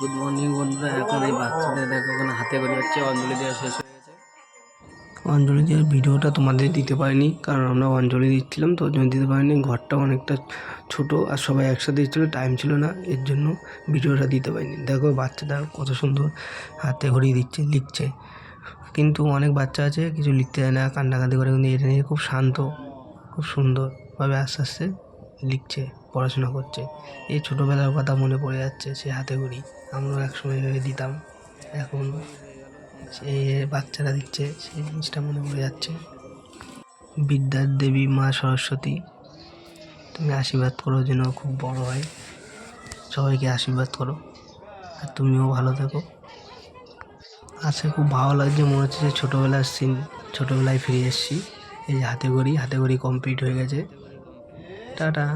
Good morning বন্ধুরা। এখন এই বাচ্চাদের দেখো ওখানে হাতে করে হচ্ছে, অঞ্জলি দেওয়া শেষ হয়ে গেছে। অঞ্জলি দেওয়ার ভিডিওটা তোমাদের দিতে পারিনি, কারণ আমরা অঞ্জলি দিচ্ছিলাম তো ওই জন্য দিতে পারিনি। ঘরটা অনেকটা ছোট আর সবাই একসাথে দিচ্ছিলো, টাইম ছিল না, এর জন্য ভিডিওটা দিতে পারিনি। দেখো বাচ্চাটা কত সুন্দর হাতে ঘড়িয়ে দিচ্ছে, লিখছে। কিন্তু অনেক বাচ্চা আছে কিছু লিখতে চায় না, কান্নাকাটি করে, কিন্তু এটা নিয়ে খুব শান্ত, খুব সুন্দরভাবে আস্তে আস্তে লিখছে, পড়াশোনা করছে। এই ছোটোবেলার কথা মনে পড়ে যাচ্ছে, সে হাতে ঘড়ি আমরাও একসময় ভেবে দিতাম। এখন সে বাচ্চারা দিচ্ছে, সেই জিনিসটা মনে পড়ে যাচ্ছে। বিদ্যার দেবী মা সরস্বতী, তুমি আশীর্বাদ করো যেন খুব বড় হয়, সবাইকে আশীর্বাদ করো, আর তুমিও ভালো থেকো। আজকে খুব ভালো লাগছে, মনে হচ্ছে যে ছোটোবেলার সিন, ছোটোবেলায় ফিরে এসেছি। এই যে হাতে ঘড়ি কমপ্লিট হয়ে গেছে। টাটা।